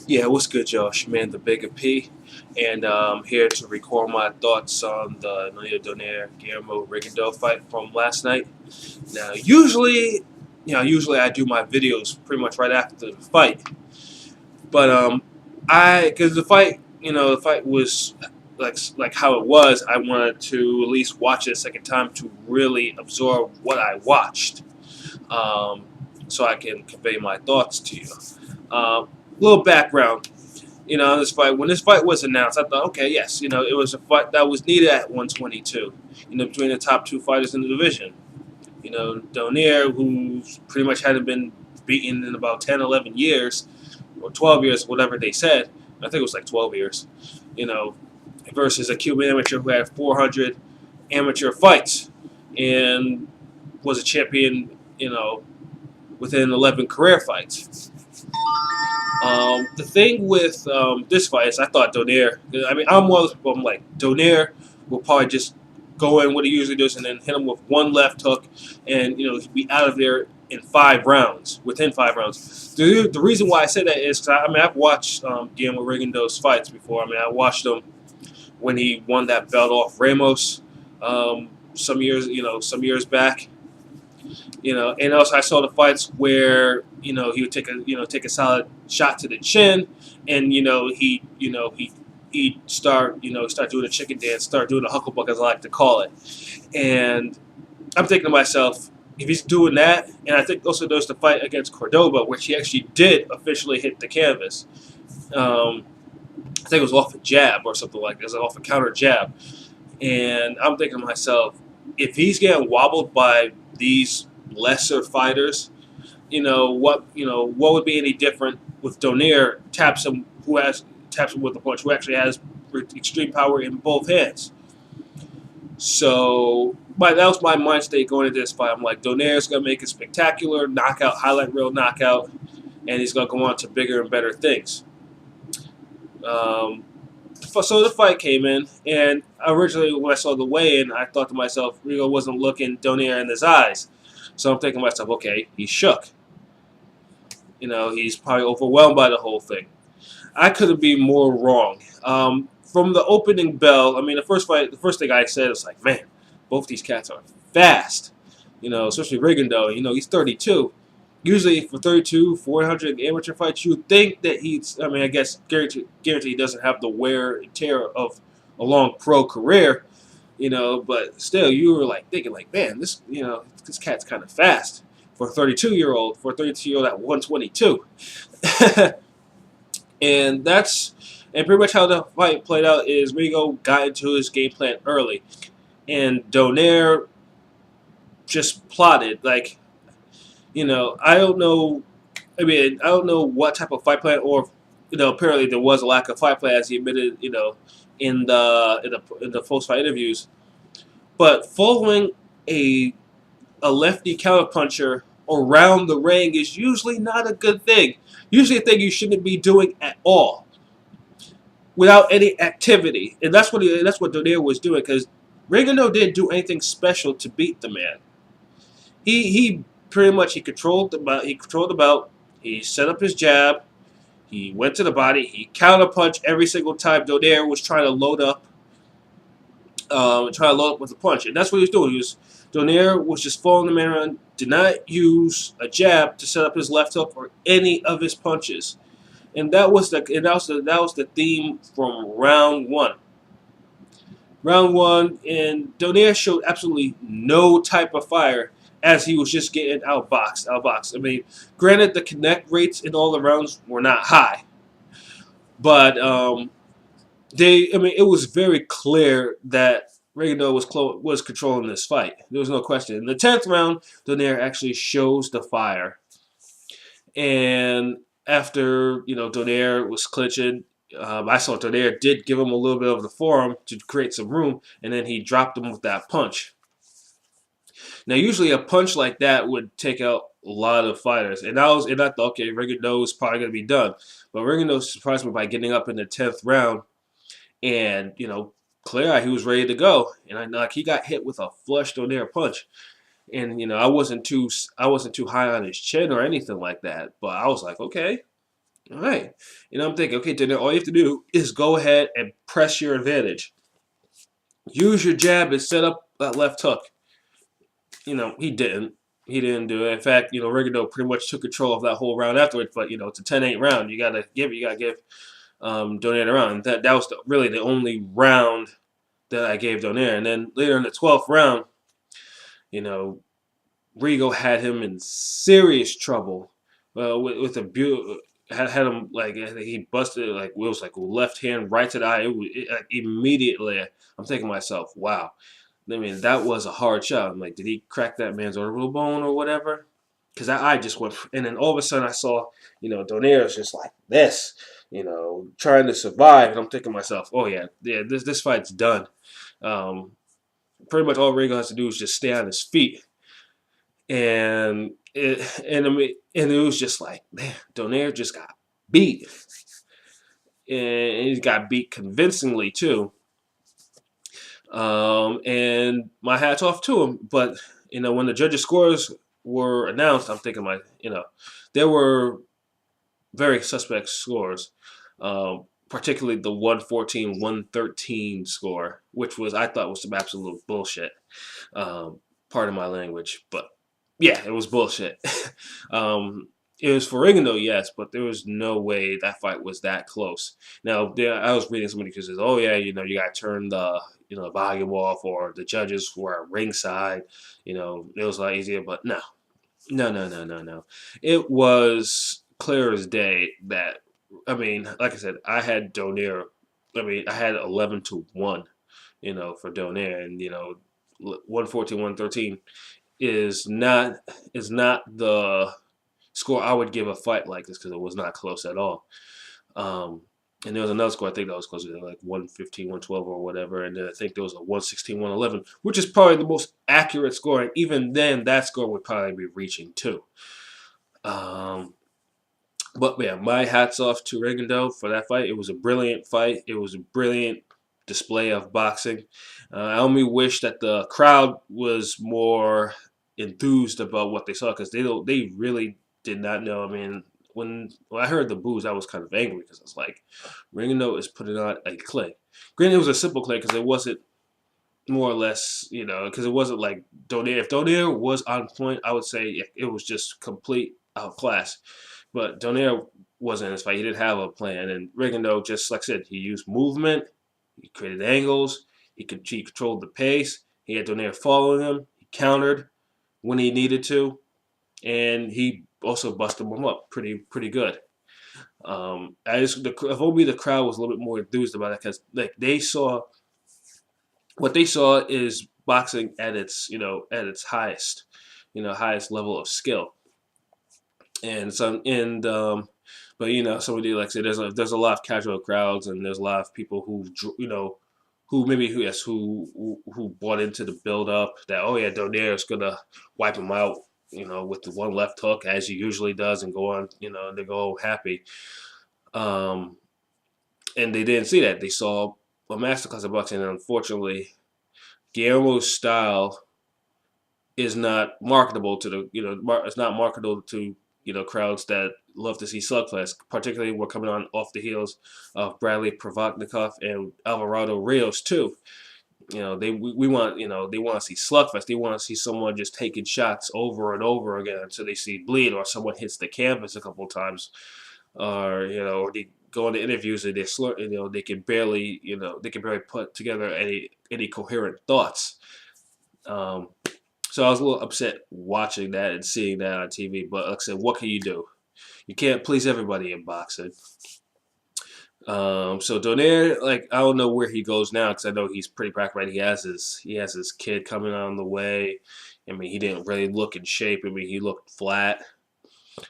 Yeah, what's good, Josh? Man, the Bigga P, and here to record my thoughts on the Nonito Donaire-Guillermo Rigondeaux fight from last night. Now, usually I do my videos pretty much right after the fight, but because the fight was like how it was. I wanted to at least watch it a second time to really absorb what I watched, um, so I can convey my thoughts to you. Little background. This fight, when this fight was announced, I thought, okay, yes, it was a fight that was needed at 122, between the top two fighters in the division. Donaire, who pretty much hadn't been beaten in about 10, 11 years, or 12 years, whatever they said. I think it was like 12 years, you know, versus a Cuban amateur who had 400 amateur fights and was a champion, within 11 career fights. The thing with this fight is I thought Donaire, I mean, I'm like, Donaire will probably just go in what he usually does and then hit him with one left hook and, be out of there in 5 rounds, within 5 rounds. The reason why I say that is because, I've watched Guillermo Rigondeaux's fights before. I watched him when he won that belt off Ramos some years back. And also I saw the fights where he would take a solid shot to the chin, and he start doing a chicken dance, start doing a hucklebuck, as I like to call it. And I'm thinking to myself, if he's doing that, and I think also there's the fight against Cordoba, which he actually did officially hit the canvas. I think it was off a jab or something like this, off a counter jab. And I'm thinking to myself, if he's getting wobbled by these lesser fighters, what would be any different with Donaire taps him with a punch, who actually has extreme power in both hands. So that was my mind state going into this fight. I'm like, Donaire's gonna make a spectacular knockout, highlight reel knockout, and he's gonna go on to bigger and better things. So the fight came in, and originally when I saw the weigh-in, I thought to myself, Rigo wasn't looking Donaire in his eyes. So I'm thinking to myself, okay, he's shook. He's probably overwhelmed by the whole thing. I couldn't be more wrong. From the opening bell, the first thing I said was like, man, both these cats are fast. Especially Rigondeaux. He's 32. Usually for 32, 400 amateur fights, you would think that I guess guarantee he doesn't have the wear and tear of a long pro career, but still you were like thinking like, man, this cat's kind of fast for a 32-year-old, at 122. and pretty much how the fight played out is Rigo got into his game plan early, and Donaire just plotted like, I don't know. I don't know what type of fight plan, or apparently there was a lack of fight plan, as he admitted, in the post-fight interviews. But following a lefty counterpuncher around the ring is usually not a good thing. Usually a thing you shouldn't be doing at all, without any activity, and that's what Donaire was doing, because Rigondeaux didn't do anything special to beat the man. He pretty much he controlled the belt. He set up his jab. He went to the body. He counterpunched every single time Donaire was trying to load up, with a punch, and that's what he was doing. Donaire was just following the man around. Did not use a jab to set up his left hook or any of his punches, and that was the theme from round one. Round one, and Donaire showed absolutely no type of fire, as he was just getting outboxed. Granted, the connect rates in all the rounds were not high, but it was very clear that Rigondeaux was controlling this fight. There was no question. In the 10th round, Donaire actually shows the fire, and after Donaire was clinching, I saw Donaire did give him a little bit of the forearm to create some room, and then he dropped him with that punch. Now, usually a punch like that would take out a lot of fighters, and I thought, okay, Rigondeaux is probably going to be done, but Rigondeaux surprised me by getting up in the 10th round, and clear he was ready to go, and he got hit with a flush Donaire punch, and I wasn't too high on his chin or anything like that, but I was like, okay, All right. I'm thinking, okay, then all you have to do is go ahead and press your advantage. Use your jab and set up that left hook. He didn't. He didn't do it. In fact, Rigondeaux pretty much took control of that whole round afterwards. But it's a 10-8 round. You gotta give Donaire a round. And that was really the only round that I gave Donaire. And then later in the 12th round, you know, Rigo had him in serious trouble with a had him like he busted like it was like left hand right to the eye. Like, immediately, I'm thinking to myself, wow. I mean, that was a hard shot. I'm like, did he crack that man's orbital bone or whatever? Because that eye just went, and then all of a sudden I saw, Donaire's just like this, trying to survive, and I'm thinking to myself, oh yeah, this fight's done. Um, Pretty much all Rigo has to do is just stay on his feet, and it was just like, man, Donaire just got beat, and he got beat convincingly too. And my hat's off to him. But when the judges' scores were announced, I'm thinking there were very suspect scores, particularly the 114-113 score, which I thought was some absolute bullshit. Part of my language, but yeah, it was bullshit. It was for Rigondeaux, yes, but there was no way that fight was that close. Now, I was reading somebody who says, "Oh yeah, you got to turn the volume off," or the judges were at ringside. It was a lot easier, but no, no, no, no, no, no. It was clear as day that, I mean, like I said, I had Donaire. I mean, I had 11-1, for Donaire, and 114-113 is not the score I would give a fight like this because it was not close at all. And there was another score I think that was closer to like 115-112 or whatever, and then I think there was a 116-111, which is probably the most accurate score. And even then, that score would probably be reaching too. But yeah, my hats off to Rigondeaux for that fight. It was a brilliant fight. It was a brilliant display of boxing. I only wish that the crowd was more enthused about what they saw because they really did not know. I mean, when I heard the boos, I was kind of angry because I was like, Rigondeaux is putting on a clinic. Granted, it was a simple clinic because it wasn't more or less, because it wasn't like Donaire. If Donaire was on point, I would say it was just complete outclass. But Donaire wasn't in this fight. He didn't have a plan. And Rigondeaux, just like I said, he used movement. He created angles. He controlled the pace. He had Donaire following him. He countered when he needed to. And he also busted him up pretty good. If only the crowd was a little bit more enthused about it because like what they saw is boxing at its highest, highest level of skill. But somebody like I said, there's a lot of casual crowds, and there's a lot of people who bought into the build up that, oh yeah, Donaire is gonna wipe him out, with the one left hook as he usually does, and go on, they go happy. And they didn't see that. They saw a masterclass of boxing, and unfortunately, Guillermo's style is not marketable to it's not marketable to crowds that love to see slugfest. Particularly, we're coming on off the heels of Bradley Provodnikov and Alvarado Rios too. We want they want to see slugfest. They want to see someone just taking shots over and over again until they see bleed, or someone hits the canvas a couple of times, or or they go into interviews and they can barely put together any coherent thoughts. So I was a little upset watching that and seeing that on TV. But like I said, what can you do? You can't please everybody in boxing. So Donaire, like, I don't know where he goes now because I know he's pretty pragmatic. He has his kid coming on the way. I mean, he didn't really look in shape. I mean, he looked flat.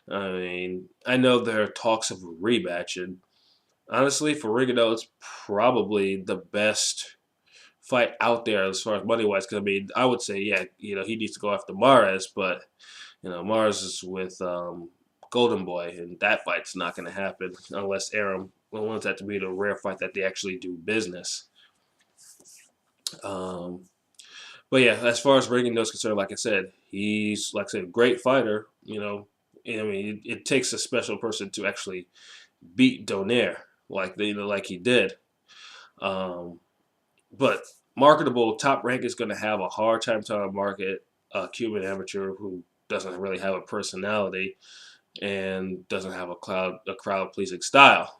I mean, I know there are talks of a rematch, and honestly, for Rigondeaux, it's probably the best fight out there as far as money wise. Because I mean, I would say, yeah, he needs to go after Mares, but Mares is with Golden Boy, and that fight's not going to happen unless Arum wants that to be the rare fight that they actually do business. But yeah, as far as Rigondeaux is concerned, like I said, he's a great fighter. I mean, it takes a special person to actually beat Donaire like he did. Um, but marketable Top Rank is going to have a hard time trying to market a Cuban amateur who doesn't really have a personality and doesn't have a crowd pleasing style.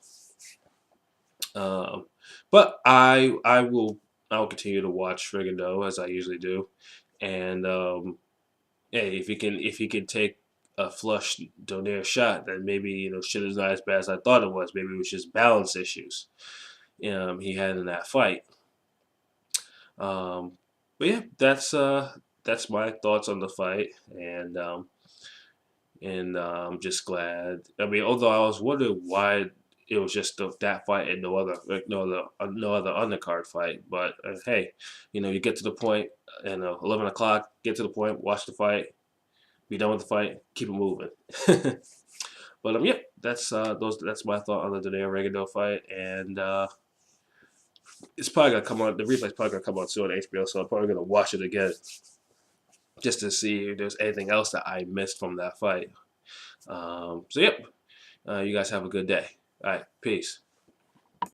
Um, but I will continue to watch Rigondeaux as I usually do, and hey, if he can take a flush Donaire shot, then maybe shit is not as bad as I thought it was. Maybe it was just balance issues he had in that fight. Um, but yeah, that's my thoughts on the fight, and I'm just glad. I mean, although I was wondering why it was just that fight and no other, like no other undercard fight. But hey, you get to the point, and 11 o'clock, get to the point, watch the fight, be done with the fight, keep it moving. But yeah, that's my thought on the Donaire Rigondeaux fight, and it's probably gonna come on. The replay's probably gonna come on soon on HBO, so I'm probably gonna watch it again just to see if there's anything else that I missed from that fight. So yep, you guys have a good day. All right, peace.